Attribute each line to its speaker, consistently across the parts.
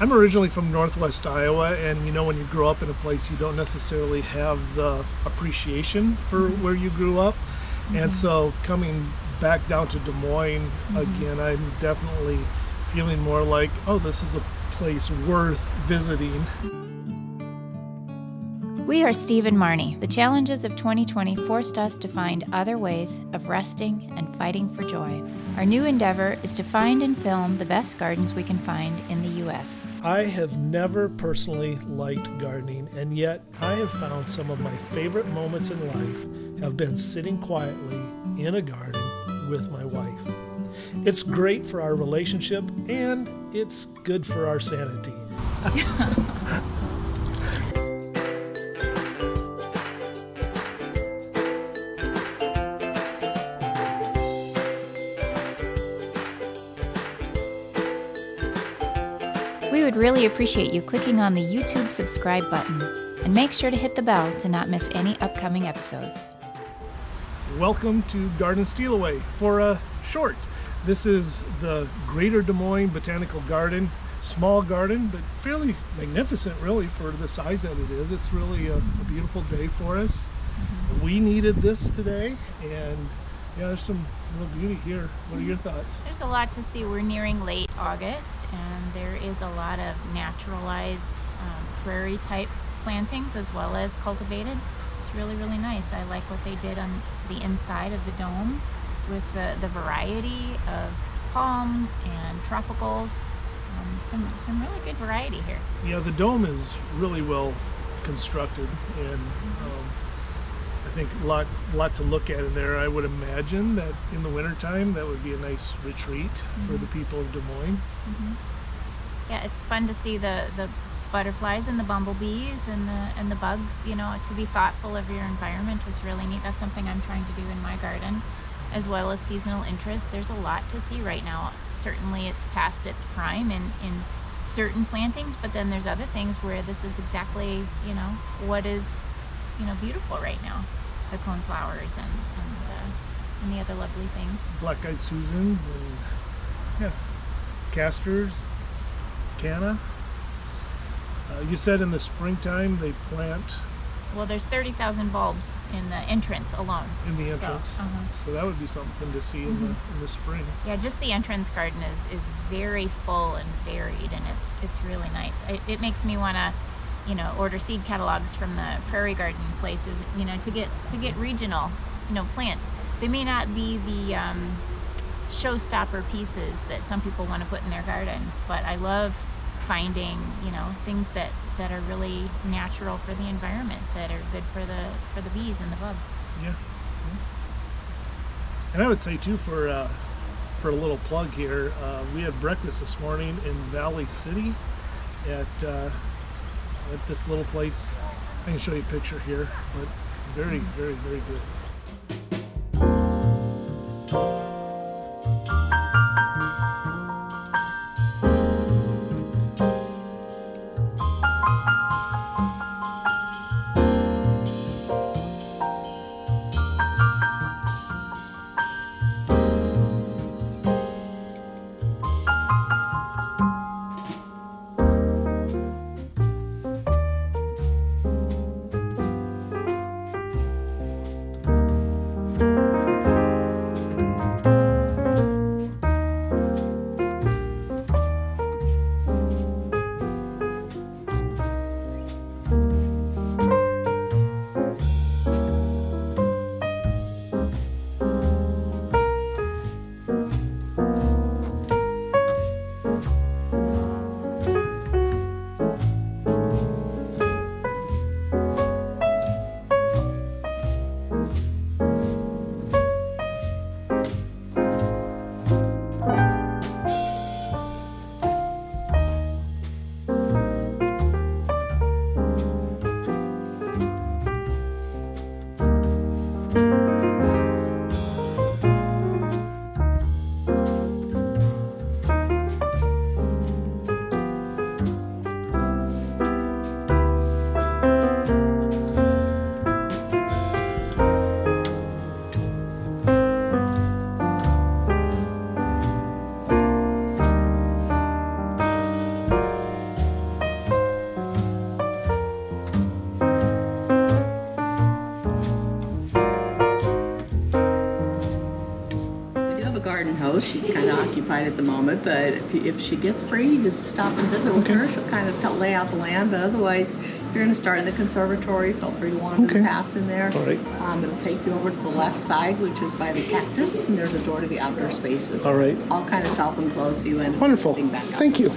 Speaker 1: I'm originally from Northwest Iowa, and when you grow up in a place, you don't necessarily have the appreciation for where you grew up. And so coming back down to Des Moines again, I'm definitely feeling more like, oh, this is a place worth visiting.
Speaker 2: We are Steve and Marnie. The challenges of 2020 forced us to find other ways of resting and fighting for joy. Our new endeavor is to find and film the best gardens we can find in the U.S.
Speaker 1: I have never personally liked gardening, and yet I have found some of my favorite moments in life have been sitting quietly in a garden with my wife. It's great for our relationship, and it's good for our sanity.
Speaker 2: We would really appreciate you clicking on the YouTube subscribe button, and make sure to hit the bell to not miss any upcoming episodes.
Speaker 1: Welcome to Garden Steal Away for a short. This is the Greater Des Moines Botanical Garden. Small garden, but fairly magnificent really for the size that it is. It's really a beautiful day for us. We needed this today, and yeah, there's some real beauty here. What are your thoughts?
Speaker 3: There's a lot to see. We're nearing late August, and there is a lot of naturalized prairie type plantings as well as cultivated. It's really, really nice. I like what they did on the inside of the dome with the variety of palms and tropicals. Some really good variety here.
Speaker 1: Yeah, the dome is really well constructed, and I think a lot to look at in there. I would imagine that in the wintertime that would be a nice retreat for the people of Des Moines.
Speaker 3: Yeah, it's fun to see the butterflies and the bumblebees and the bugs. To be thoughtful of your environment is really neat. That's something I'm trying to do in my garden, as well as seasonal interest. There's a lot to see right now. Certainly it's past its prime in certain plantings, but then there's other things where this is exactly what is beautiful right now. The coneflowers and the other lovely things.
Speaker 1: Black-eyed Susans and casters, canna. You said in the springtime they plant.
Speaker 3: Well, there's 30,000 bulbs in the entrance alone.
Speaker 1: In the entrance. So that would be something to see in the spring.
Speaker 3: Yeah, just the entrance garden is very full and varied, and it's really nice. It makes me want to, order seed catalogs from the prairie garden places, to get regional, plants. They may not be the showstopper pieces that some people want to put in their gardens, but I love finding, things that are really natural for the environment, that are good for the bees and the bugs.
Speaker 1: Yeah. And I would say too, for a little plug here, we had breakfast this morning in Valley City at this little place. I can show you a picture here, but very, very, very good.
Speaker 4: occupied at the moment, but if she gets free, you could stop and visit with her. She'll kind of lay out the land, but otherwise, if you're going to start in the conservatory, feel free to wander the paths in there.
Speaker 1: All right.
Speaker 4: It'll take you over to the left side, which is by the cactus, and there's a door to the outdoor spaces.
Speaker 1: All right.
Speaker 4: I'll kind of self-enclose you and
Speaker 1: Wonderful.
Speaker 4: back up.
Speaker 1: Thank you.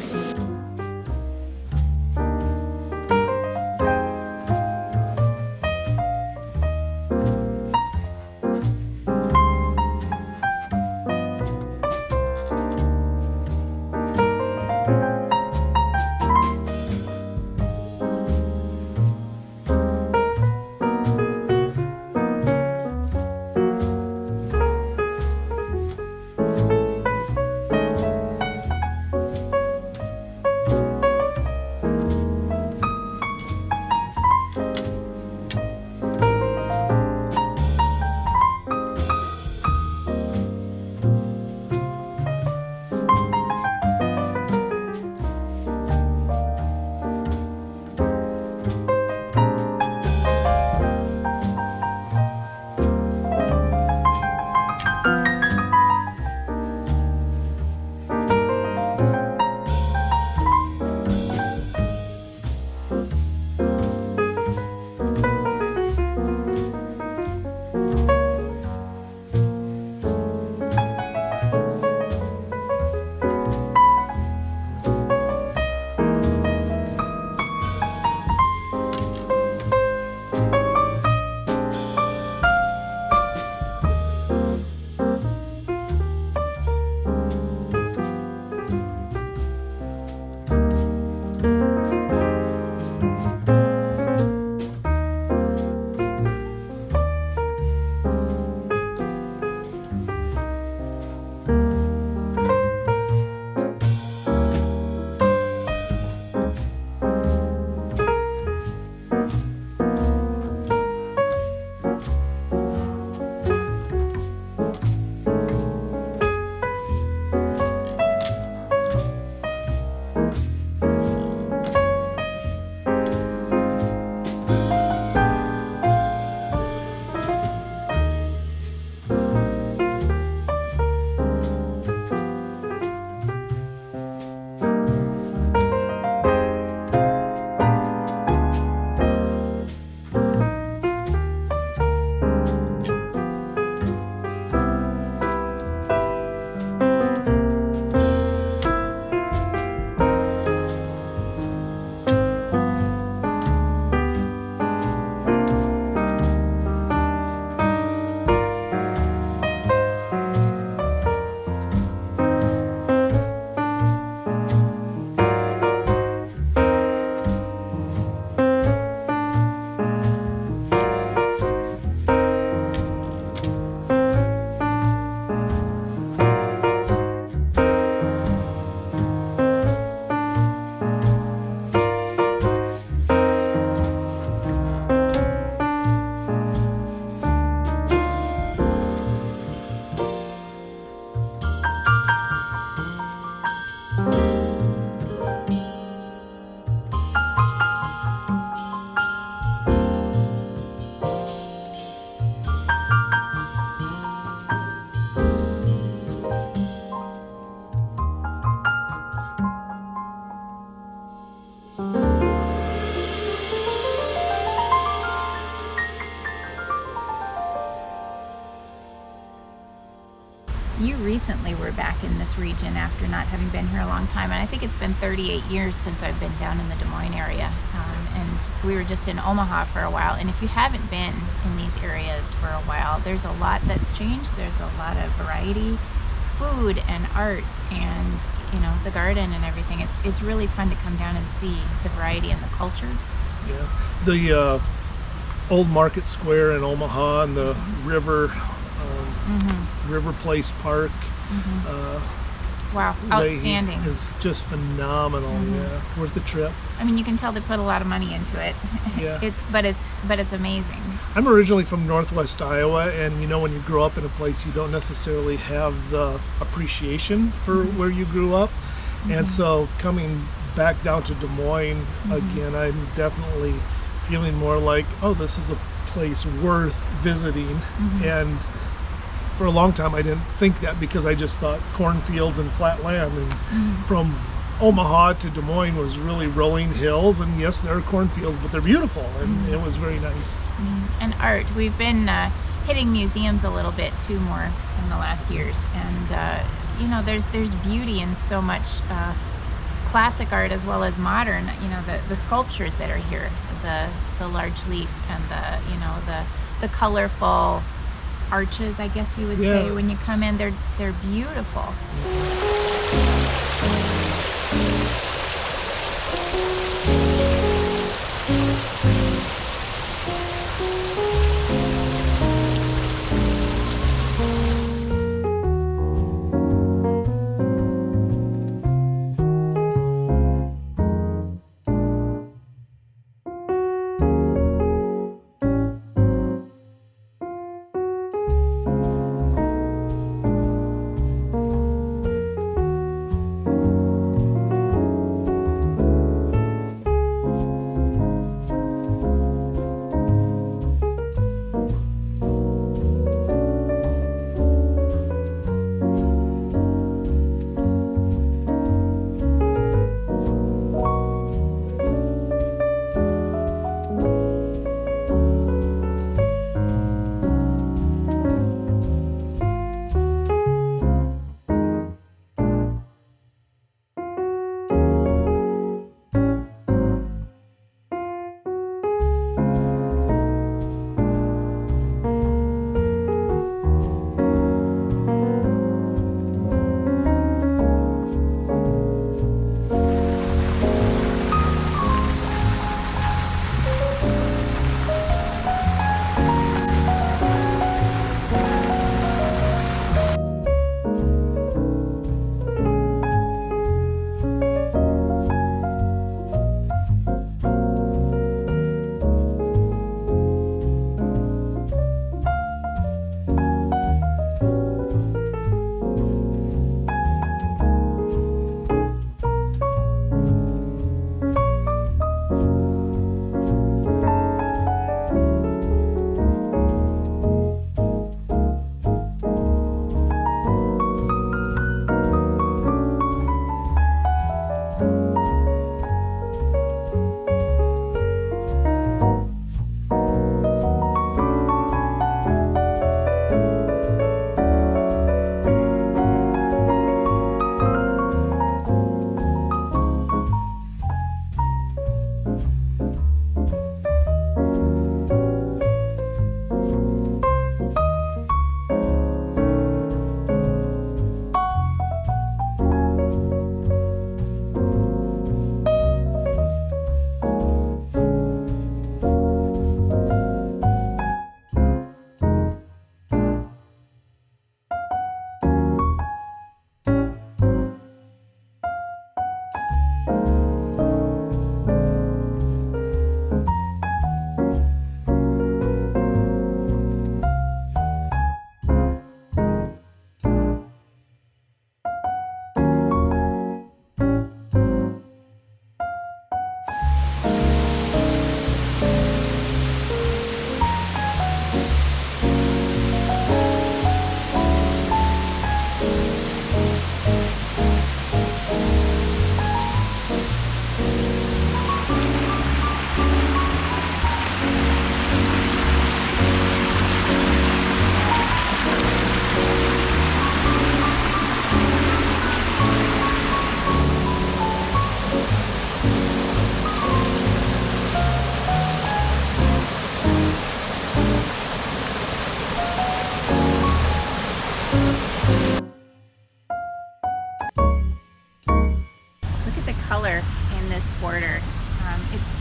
Speaker 3: You recently were back in this region after not having been here a long time, and I think it's been 38 years since I've been down in the Des Moines area. And we were just in Omaha for a while, and if you haven't been in these areas for a while, there's a lot that's changed. There's a lot of variety, food and art, and the garden and everything. It's really fun to come down and see the variety and the culture.
Speaker 1: Yeah, the old Market Square in Omaha and the river Place Park.
Speaker 3: Wow, outstanding.
Speaker 1: Is just phenomenal. Yeah, worth the trip.
Speaker 3: I mean, you can tell they put a lot of money into it.
Speaker 1: Yeah.
Speaker 3: But it's amazing.
Speaker 1: I'm originally from Northwest Iowa, and when you grow up in a place, you don't necessarily have the appreciation for where you grew up. And so coming back down to Des Moines again, I'm definitely feeling more like, oh, this is a place worth visiting. And for a long time I didn't think that, because I just thought cornfields and flat land, and from Omaha to Des Moines was really rolling hills, and yes, there are cornfields, but they're beautiful, and it was very nice.
Speaker 3: And art. We've been hitting museums a little bit too more in the last years, and you know, there's beauty in so much classic art as well as modern. You know, the sculptures that are here, the large leaf, and the colorful arches, I guess you would say, when you come in. They're beautiful.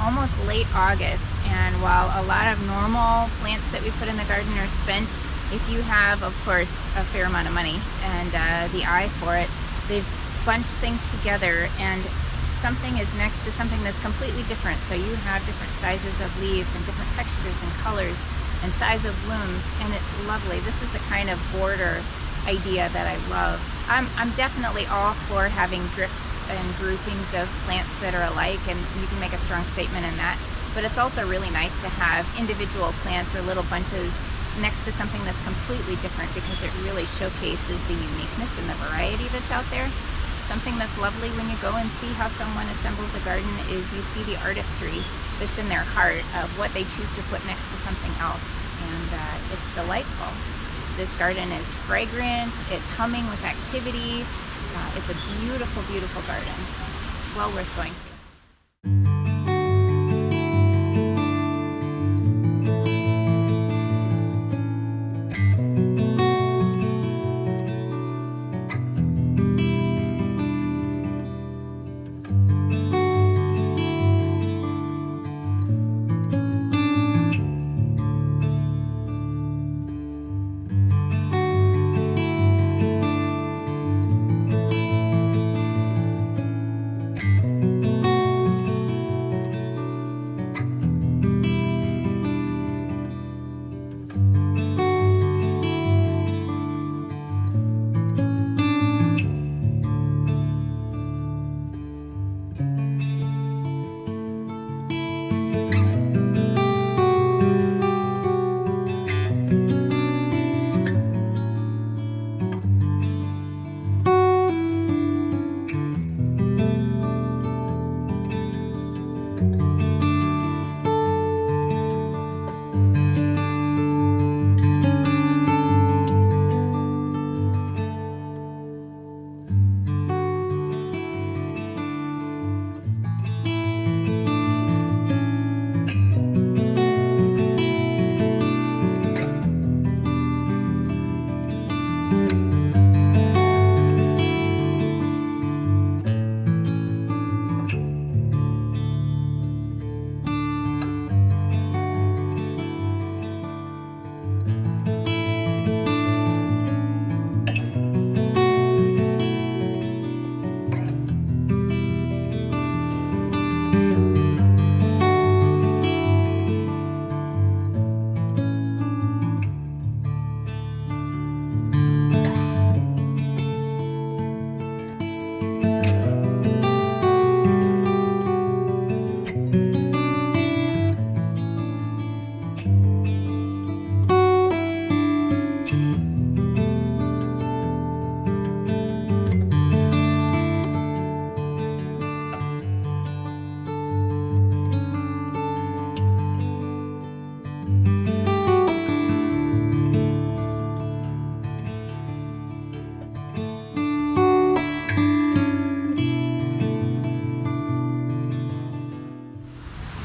Speaker 3: almost late August, and while a lot of normal plants that we put in the garden are spent, if you have, of course, a fair amount of money and the eye for it, they've bunched things together and something is next to something that's completely different. So you have different sizes of leaves and different textures and colors and size of blooms, and it's lovely. This is the kind of border idea that I love. I'm definitely all for having drifts and groupings of plants that are alike, and you can make a strong statement in that. But it's also really nice to have individual plants or little bunches next to something that's completely different because it really showcases the uniqueness and the variety that's out there. Something that's lovely when you go and see how someone assembles a garden is you see the artistry that's in their heart of what they choose to put next to something else, and it's delightful. This garden is fragrant, it's humming with activity. It's a beautiful, beautiful garden. Well worth going to.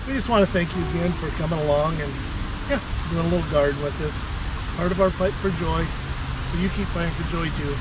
Speaker 1: We just want to thank you again for coming along and yeah, doing a little garden with us. It's part of our fight for joy, so you keep fighting for joy too.